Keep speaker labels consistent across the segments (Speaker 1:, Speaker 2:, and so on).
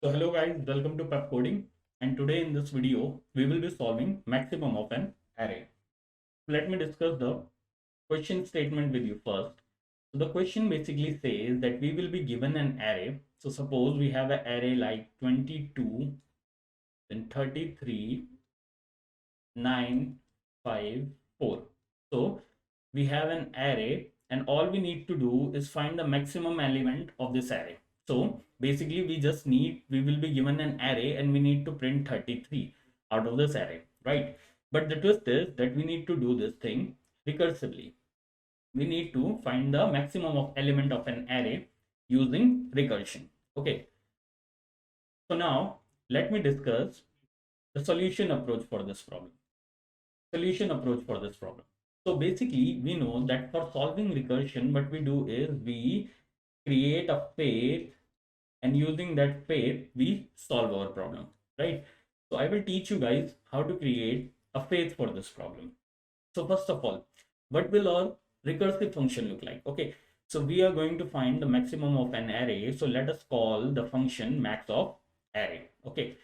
Speaker 1: So hello guys, welcome to Pep Coding, and today in this video we will be solving maximum of an array. Let me discuss the question statement with you first. So the question basically says that we will be given an array. So suppose we have an array like 22, then 33, 9, 5, 4. So we have an array and all we need to do is find the maximum element of this array. So basically we will be given an array and we need to print 33 out of this array, right? But the twist is that we need to do this thing recursively. We need to find the maximum of element of an array using recursion. Okay, so now let me discuss the solution approach for this problem. So basically, we know that for solving recursion, what we do is we create a faith, and using that faith, we solve our problem, right? So I will teach you guys how to create a faith for this problem. So first of all, what will our recursive function look like? Okay, so we are going to find the maximum of an array. So let us call the function max of array. Okay,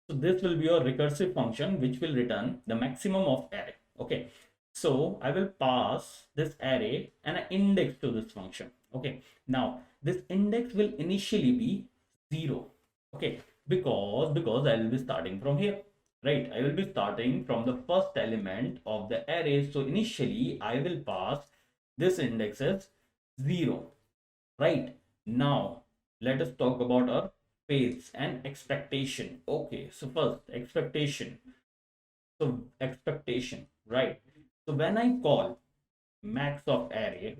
Speaker 1: so this will be your recursive function which will return the maximum of array. Okay, so I will pass this array and an index to this function. Okay, now this index will initially be 0. Okay, because I will be starting from here, right? I will be starting from the first element of the array. So initially I will pass this index as 0, right? Now let us talk about our phase and expectation. Okay, so first expectation. So expectation, right? So when I call max of array,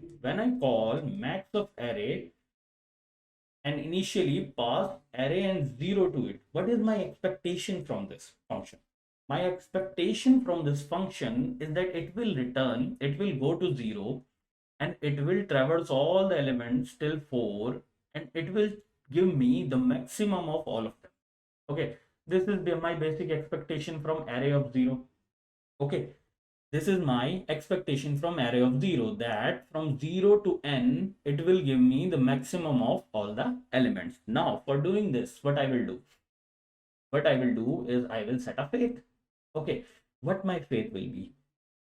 Speaker 1: and initially pass array and 0 to it, what is my expectation from this function? My expectation from this function is that it will go to 0 and it will traverse all the elements till 4 and it will give me the maximum of all of them. Okay, this is my basic expectation from array of 0. Okay, this is my expectation from array of 0, that from 0 to n it will give me the maximum of all the elements. Now for doing this, what I will do is I will set a faith. Okay, what my faith will be?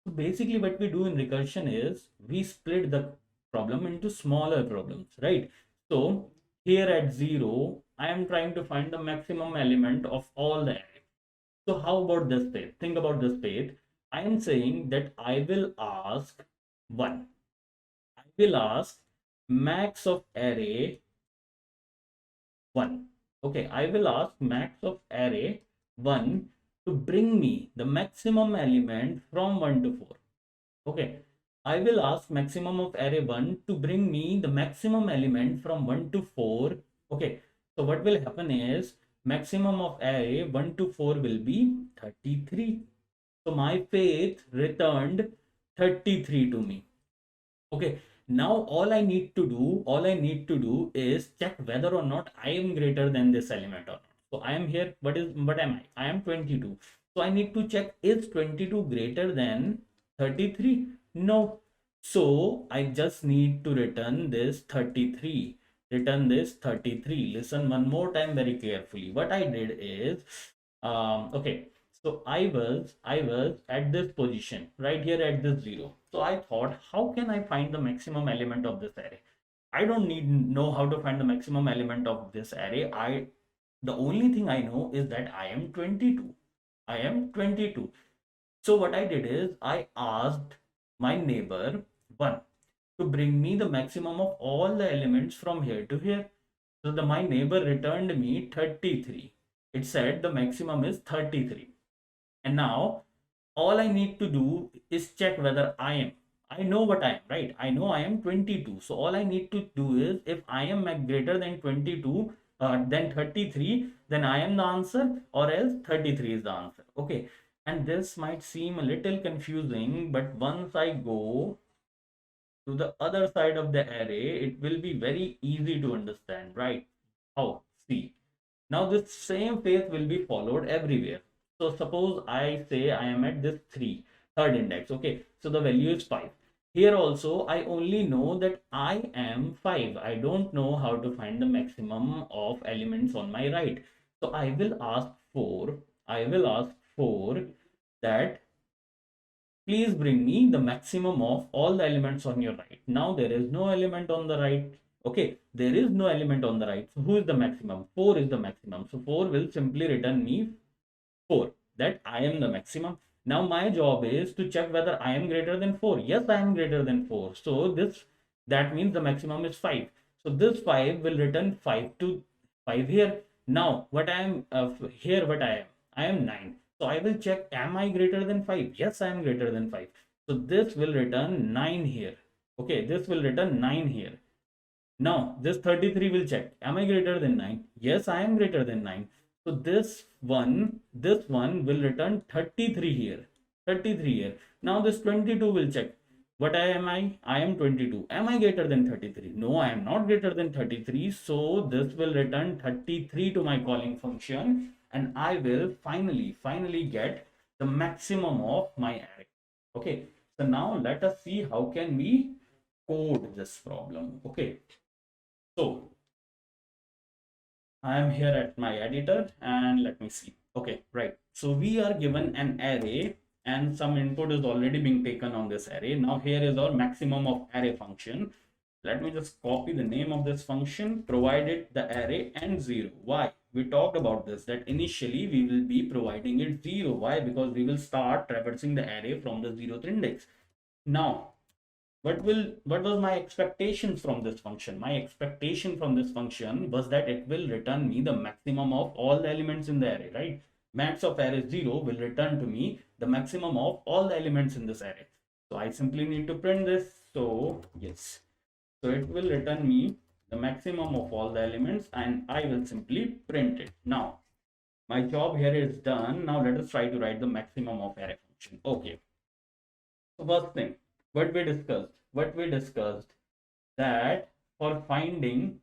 Speaker 1: So basically what we do in recursion is we split the problem into smaller problems, right? So here at 0 I am trying to find the maximum element of all the array. So how about this faith? Think about this faith. I am saying that I will ask 1. I will ask max of array 1. Okay, I will ask max of array 1 to bring me the maximum element from 1 to 4. Okay, I will ask maximum of array 1 to bring me the maximum element from 1 to 4. Okay, so what will happen is maximum of array 1 to 4 will be 33. So my faith returned 33 to me. Okay, now all I need to do is check whether or not I am greater than this element or not. So I am here, what am I? I am 22. So I need to check, is 22 greater than 33? No. So I just need to return this 33. Return this 33. Listen one more time very carefully. What I did is, okay, so I was at this position right here at this 0. So I thought, how can I find the maximum element of this array? I don't need know how to find the maximum element of this array. The only thing I know is that I am 22. I am 22. So what I did is I asked my neighbor 1 to bring me the maximum of all the elements from here to here. So my neighbor returned me 33. It said the maximum is 33. And now all I need to do is check whether I know what I am, right? I know I am 22. So all I need to do is, if I am greater than 22 than 33, then I am the answer, or else 33 is the answer. Okay, and this might seem a little confusing, but once I go to the other side of the array, it will be very easy to understand, right? How? See, now this same faith will be followed everywhere. So suppose I say I am at this third index. Okay, so the value is 5. Here also I only know that I am 5. I don't know how to find the maximum of elements on my right. So I will ask for that please bring me the maximum of all the elements on your right. Now there is no element on the right. Okay, there is no element on the right. So who is the maximum? 4 is the maximum. So 4 will simply return me 4, that I am the maximum. Now my job is to check whether I am greater than 4. Yes, I am greater than 4. So that means the maximum is 5. So this 5 will return 5 to 5 here. Now what I am here, what I am 9. So I will check, am I greater than 5? Yes, I am greater than 5. So this will return 9 here. Okay, this will return 9 here. Now this 33 will check, am I greater than 9? Yes, I am greater than 9. So this one will return 33 here. 33 here. Now this 22 will check. What am I? I am 22. Am I greater than 33? No, I am not greater than 33. So this will return 33 to my calling function, and I will finally get the maximum of my array. Okay. So now let us see how can we code this problem. Okay. So I am here at my editor and let me see. Okay, right. So we are given an array and some input is already being taken on this array. Now here is our maximum of array function. Let me just copy the name of this function, provided the array and 0. Why? We talked about this, that initially we will be providing it 0. Why? Because we will start traversing the array from the 0th index. Now what was my expectation from this function? My expectation from this function was that it will return me the maximum of all the elements in the array, right? Max of array 0 will return to me the maximum of all the elements in this array. So I simply need to print this. So yes, so it will return me the maximum of all the elements and I will simply print it. Now my job here is done. Now let us try to write the maximum of array function. Okay, so first thing, what we discussed that for finding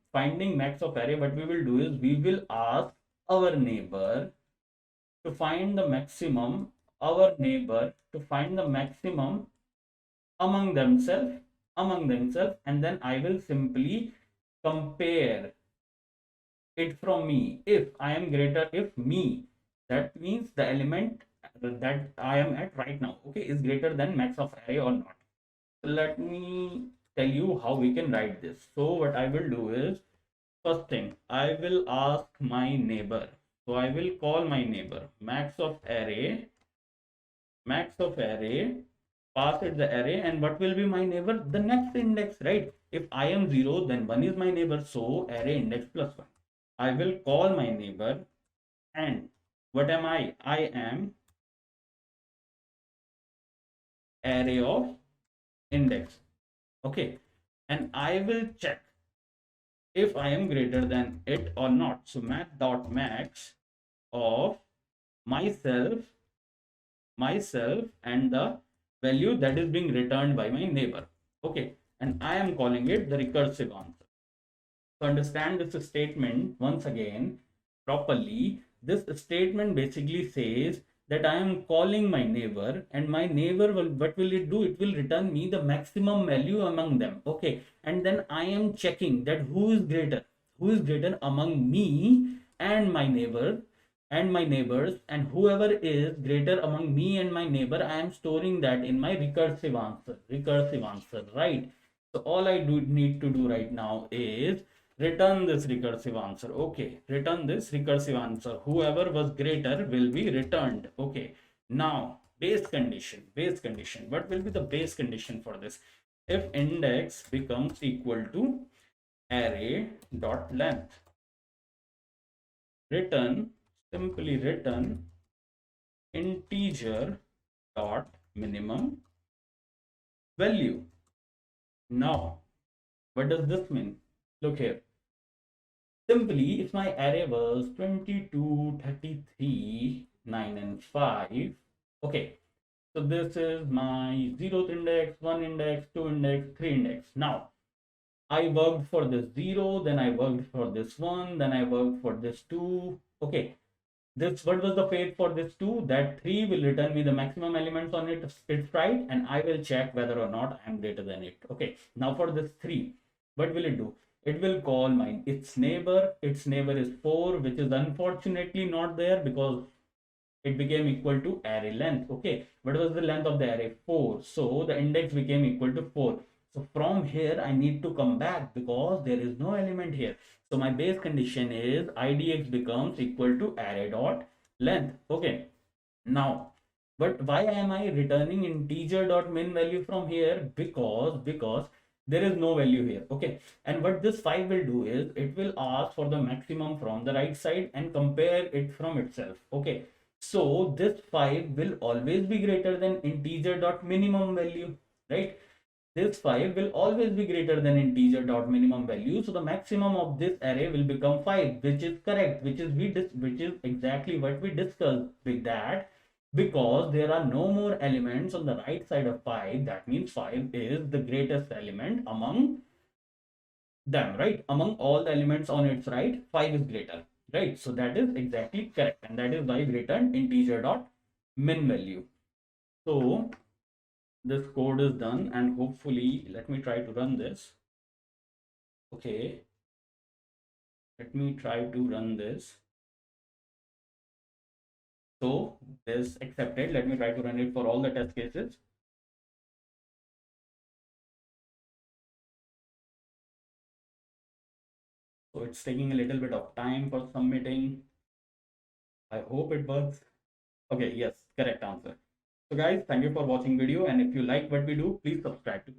Speaker 1: max of array, what we will do is we will ask our neighbor to find the maximum, among themselves, and then I will simply compare it from me. If I am greater, if me, that means the element that I am at right now, okay, is greater than max of array or not. Let me tell you how we can write this. So what I will do is, first thing, I will ask my neighbor. So I will call my neighbor max of array, pass it the array, and what will be my neighbor? The next index, right? If I am 0, then 1 is my neighbor, so array index plus 1. I will call my neighbor, and what am I? I am array of index. Okay, and I will check if I am greater than it or not. So math.max of myself and the value that is being returned by my neighbor. Okay, and I am calling it the recursive answer. To understand this statement once again properly, this statement basically says that I am calling my neighbor, and my neighbor will, what will it do? It will return me the maximum value among them. Okay, and then I am checking that who is greater among me and my neighbor and my neighbors, and whoever is greater among me and my neighbor, I am storing that in my recursive answer, right? So all I need to do right now is return this recursive answer. Okay, return this recursive answer. Whoever was greater will be returned. Okay, now base condition. What will be the base condition for this? If index becomes equal to array dot length, simply return integer dot minimum value. Now what does this mean? Look here. Simply, if my array was 22, 33, 9 and 5, okay, so this is my 0th index, 1 index, 2 index, 3 index. Now I worked for this 0, then I worked for this 1, then I worked for this 2. Okay, this, what was the fate for this 2? That 3 will return me the maximum elements on its right, and I will check whether or not I am greater than it. Okay, now for this 3, what will it do? it will call its neighbor. Its neighbor is 4, which is unfortunately not there because it became equal to array length. Okay, what was the length of the array? 4. So the index became equal to 4. So from here I need to come back because there is no element here. So my base condition is idx becomes equal to array dot length. Okay, now, but why am I returning integer dot min value from here? Because there is no value here. Okay, and what this 5 will do is it will ask for the maximum from the right side and compare it from itself. Okay, so this 5 will always be greater than integer dot minimum value, right? This 5 will always be greater than integer dot minimum value. So the maximum of this array will become 5, which is correct, which is exactly what we discussed with that, because there are no more elements on the right side of 5. That means 5 is the greatest element among them, right? Among all the elements on its right, 5 is greater, right? So that is exactly correct, and that is why we returned integer dot min value. So this code is done, and hopefully let me try to run this. Okay, let me try to run this. So this accepted. Let me try to run it for all the test cases. So it's taking a little bit of time for submitting. I hope it works. Okay, yes, correct answer. So guys, thank you for watching video, and if you like what we do, please subscribe to